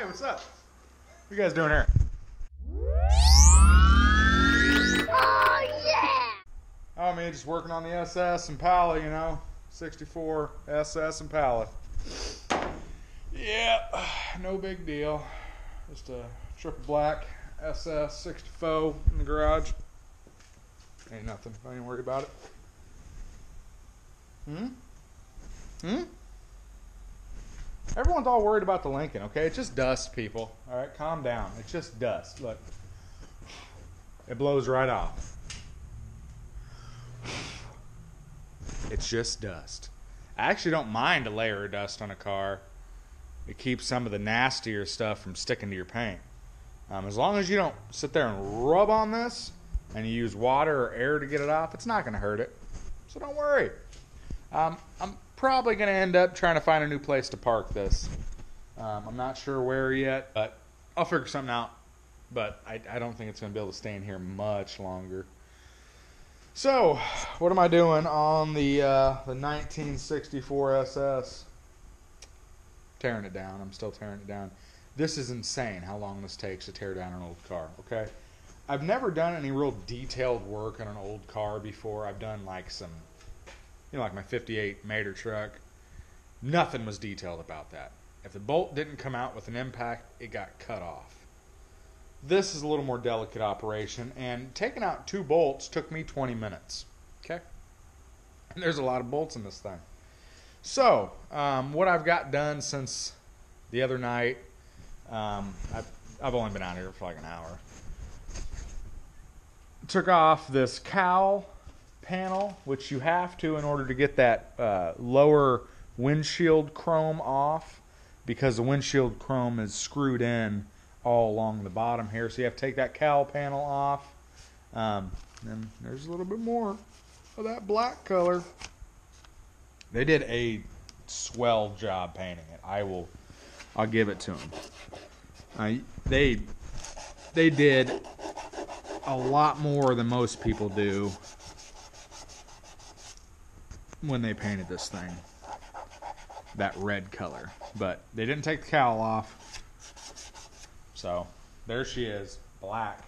what's up? What you guys doing here? Oh, yeah! Oh, man, just working on the SS Impala, you know. 64 SS Impala. Yeah, no big deal. Just a triple black SS 64 in the garage. Ain't nothing. Don't even worry about it. Everyone's all worried about the Lincoln, okay? It's just dust, people. All right, calm down. It's just dust. Look. It blows right off. It's just dust. I actually don't mind a layer of dust on a car. It keeps some of the nastier stuff from sticking to your paint. As long as you don't sit there and rub on this and you use water or air to get it off, it's not going to hurt it. So don't worry. I'm probably going to end up trying to find a new place to park this. I'm not sure where yet, but I'll figure something out. But I don't think it's going to be able to stay in here much longer. So, what am I doing on the 1964 SS? Tearing it down. I'm still tearing it down. This is insane how long this takes to tear down an old car, okay? I've never done any real detailed work on an old car before. I've done like some, like my 58 Mater truck. Nothing was detailed about that. If the bolt didn't come out with an impact, it got cut off. This is a little more delicate operation, and taking out 2 bolts took me 20 minutes, okay? And there's a lot of bolts in this thing. So, what I've got done since the other night, I've only been out here for like an hour. Took off this cowl panel, which you have to in order to get that lower windshield chrome off, because the windshield chrome is screwed in all along the bottom here. So you have to take that cowl panel off. And there's a little bit more of that black color. They did a swell job painting it. I'll give it to them. They did a lot more than most people do when they painted this thing. That red color. But they didn't take the cowl off. So, there she is, black.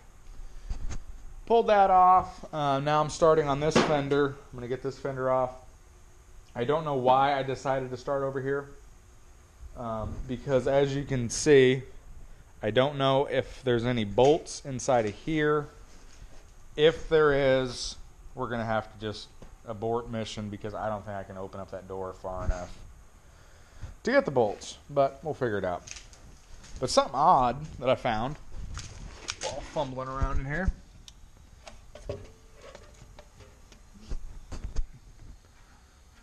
Pulled that off. Now I'm starting on this fender. I'm going to get this fender off. I don't know why I decided to start over here. Because as you can see, I don't know if there's any bolts inside of here. If there is, we're going to have to just abort mission, because I don't think I can open up that door far enough to get the bolts. But we'll figure it out. But something odd that I found while fumbling around in here.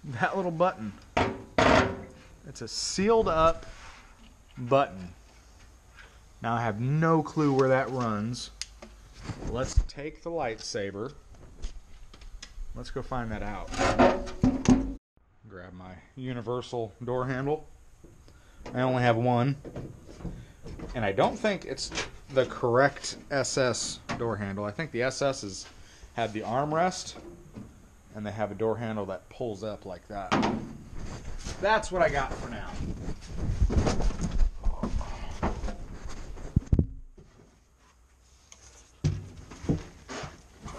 That little button. It's a sealed up button. Now I have no clue where that runs. Let's take the lightsaber. Let's go find that out. Grab my universal door handle. I only have one. And I don't think it's the correct SS door handle. I think the SS's have the armrest, and they have a door handle that pulls up like that. That's what I got for now.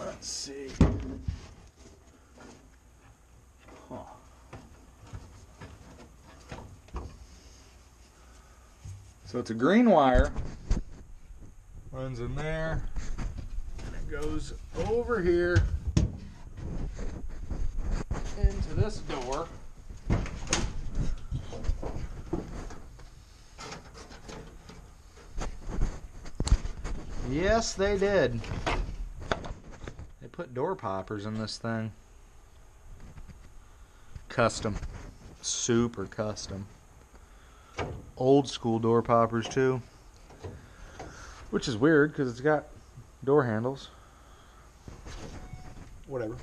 Let's see. So it's a green wire, runs in there, and it goes over here into this door. Yes, they did. They put door poppers in this thing. Custom. Super custom. Old school door poppers too, which is weird because it's got door handles. Whatever.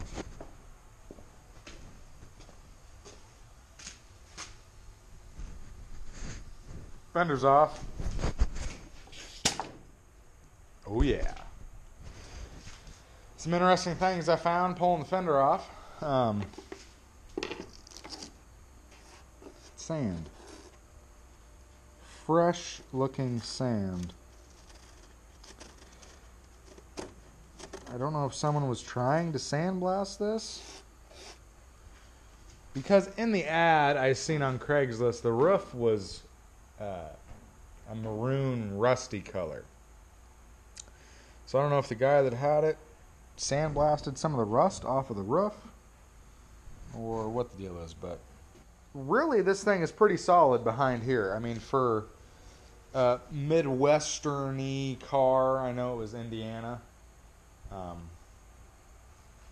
Fender's off. Oh yeah. Some interesting things I found pulling the fender off. Sand. fresh looking sand. I don't know if someone was trying to sandblast this. Because in the ad I seen on Craigslist, the roof was a maroon rusty color. So I don't know if the guy that had it sandblasted some of the rust off of the roof or what the deal is, but really this thing is pretty solid behind here. I mean, for a Midwestern-y car, I know it was Indiana,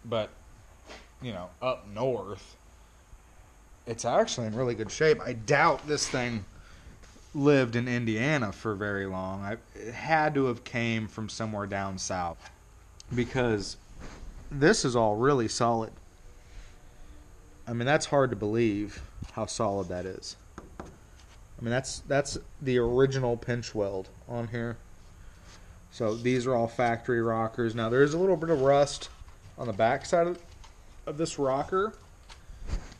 but you know, up north, it's actually in really good shape. I doubt this thing lived in Indiana for very long. It had to have came from somewhere down south, because this is all really solid. I mean, that's hard to believe how solid that is. I mean, that's the original pinch weld on here. So these are all factory rockers. Now there's a little bit of rust on the back side of this rocker,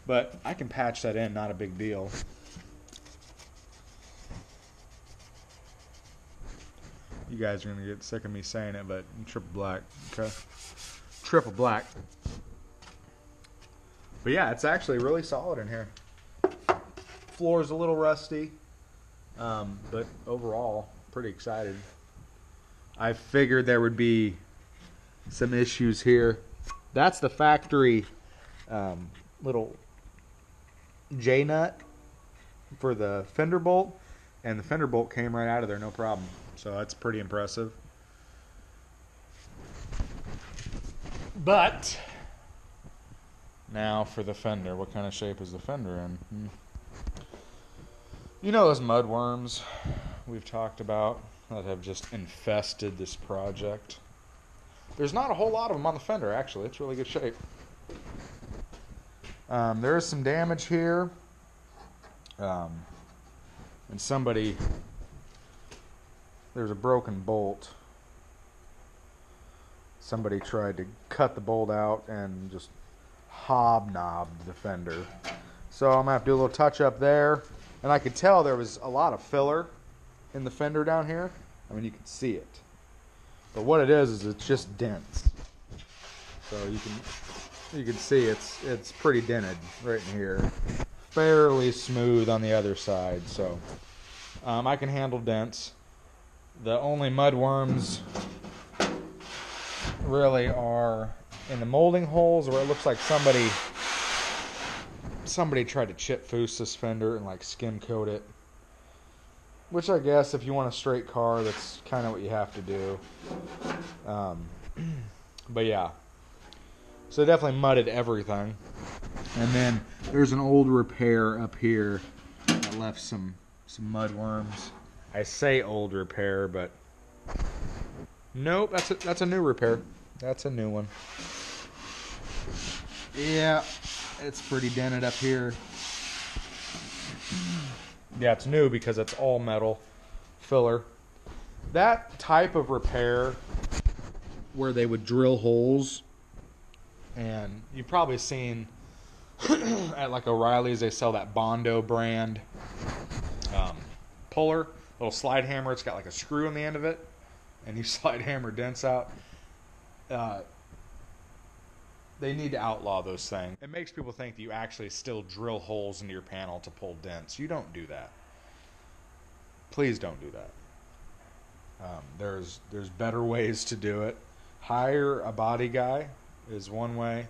but I can patch that in, not a big deal. You guys are going to get sick of me saying it, but triple black, okay? Triple black. But yeah, it's actually really solid in here. Floor's a little rusty, but overall, pretty excited. I figured there would be some issues here. That's the factory little J-nut for the fender bolt, and the fender bolt came right out of there, no problem. So that's pretty impressive. But now for the fender. What kind of shape is the fender in? You know those mud worms we've talked about that have just infested this project? There's not a whole lot of them on the fender, actually. It's really good shape. There is some damage here. And there's a broken bolt. Somebody tried to cut the bolt out and just hobnobbed the fender. So I'm going to have to do a little touch up there. And I could tell there was a lot of filler in the fender down here. I mean, you can see it. But what it is it's just dents. So you can see it's pretty dented right in here. Fairly smooth on the other side. So I can handle dents. The only mud worms really are in the molding holes where it looks like somebody tried to chip foose this fender and like skim coat it. Which I guess if you want a straight car, that's kind of what you have to do. But yeah. So they definitely mudded everything. And then there's an old repair up here that left some mud worms. I say old repair, but nope, that's a new repair. That's a new one. Yeah, it's pretty dented up here. Yeah, it's new because it's all metal filler. That type of repair where they would drill holes, and you've probably seen at like O'Reilly's, they sell that Bondo brand puller, little slide hammer. It's got like a screw in the end of it, and you slide hammer dents out. They need to outlaw those things. It makes people think that you actually still drill holes into your panel to pull dents. You don't do that. Please don't do that. There's better ways to do it. Hire a body guy is one way.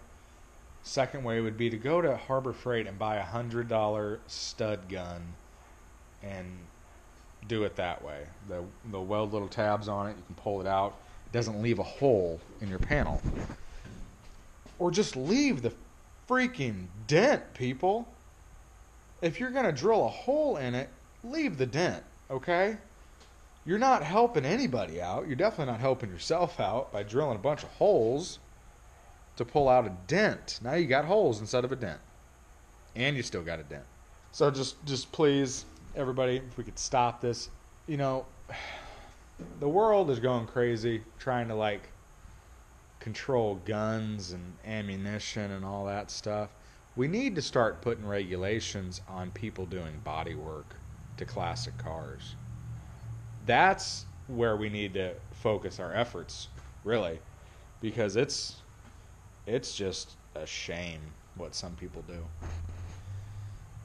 Second way would be to go to Harbor Freight and buy a $100 stud gun and do it that way. They'll weld little tabs on it. You can pull it out. It doesn't leave a hole in your panel. Or just leave the freaking dent, people. If you're going to drill a hole in it, leave the dent, okay? You're not helping anybody out. You're definitely not helping yourself out by drilling a bunch of holes to pull out a dent. Now you got holes instead of a dent. And you still got a dent. So just please, everybody, if we could stop this. You know, the world is going crazy trying to, like, control guns and ammunition and all that stuff. We need to start putting regulations on people doing body work. to classic cars. That's where we need to focus our efforts, really, because it's just a shame what some people do.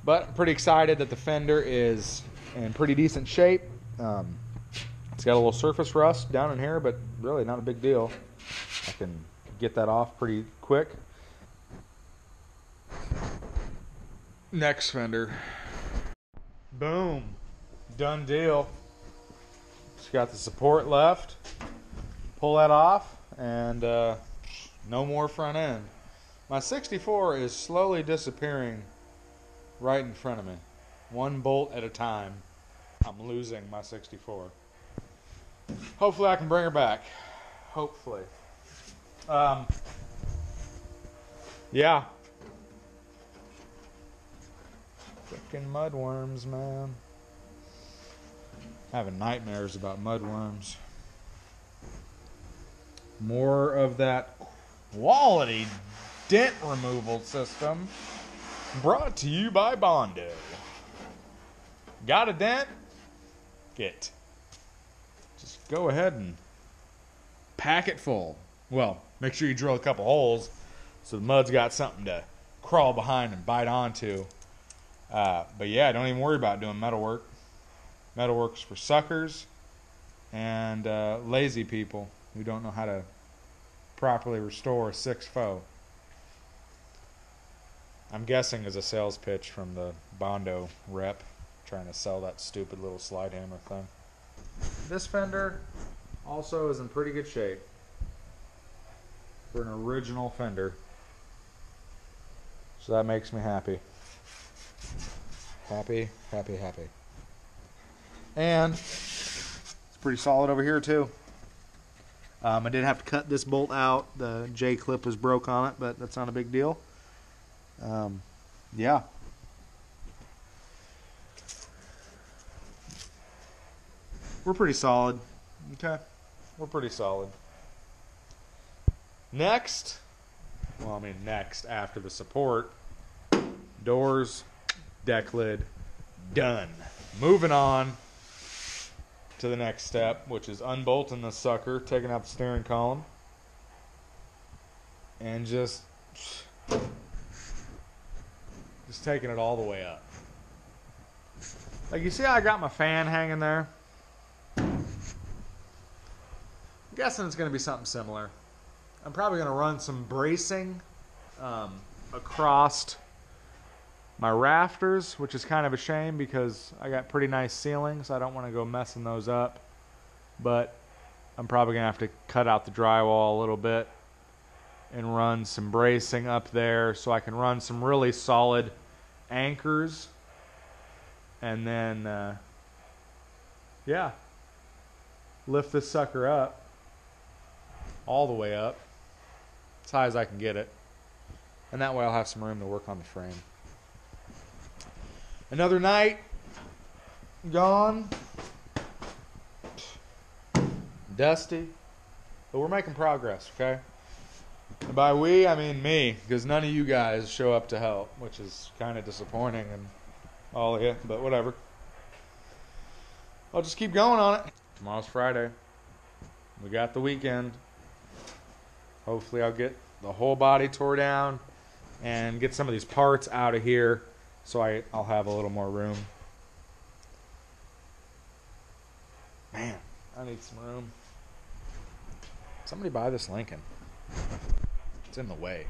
But I'm pretty excited that the fender is in pretty decent shape. It's got a little surface rust down in here, but really not a big deal. I can get that off pretty quick. Next fender. Boom. Done deal. Just got the support left. Pull that off, and no more front end. My 64 is slowly disappearing right in front of me. One bolt at a time. I'm losing my 64. Hopefully I can bring her back. Hopefully. Yeah. Frickin' mudworms, man. Having nightmares about mudworms. More of that quality dent removal system brought to you by Bondo. Got a dent? Just go ahead and pack it full. Well, make sure you drill a couple holes so the mud's got something to crawl behind and bite onto. But yeah, don't even worry about doing metal work. Metal work's for suckers and lazy people who don't know how to properly restore a 6.0. I'm guessing as a sales pitch from the Bondo rep trying to sell that stupid little slide hammer thing. This fender also is in pretty good shape for an original fender, so that makes me happy. Happy. And it's pretty solid over here too. I did have to cut this bolt out. The J-clip was broke on it, but that's not a big deal. Yeah. We're pretty solid. Okay. We're pretty solid. Next after the support, doors, deck lid, done. Moving on to the next step, which is unbolting the sucker, taking out the steering column, and just taking it all the way up. Like, you see how I got my fan hanging there? I'm guessing it's going to be something similar. I'm probably going to run some bracing across my rafters, which is kind of a shame because I got pretty nice ceilings. I don't want to go messing those up. But I'm probably going to have to cut out the drywall a little bit and run some bracing up there so I can run some really solid anchors. And then, yeah, lift this sucker up all the way up as high as I can get it. And that way I'll have some room to work on the frame. Another night gone, dusty, but we're making progress, okay? And by we, I mean me, because none of you guys show up to help, which is kind of disappointing and all of you, but whatever. I'll just keep going on it. Tomorrow's Friday. We got the weekend. Hopefully I'll get the whole body tore down and get some of these parts out of here so I'll have a little more room. Man, I need some room. Somebody buy this Lincoln. It's in the way.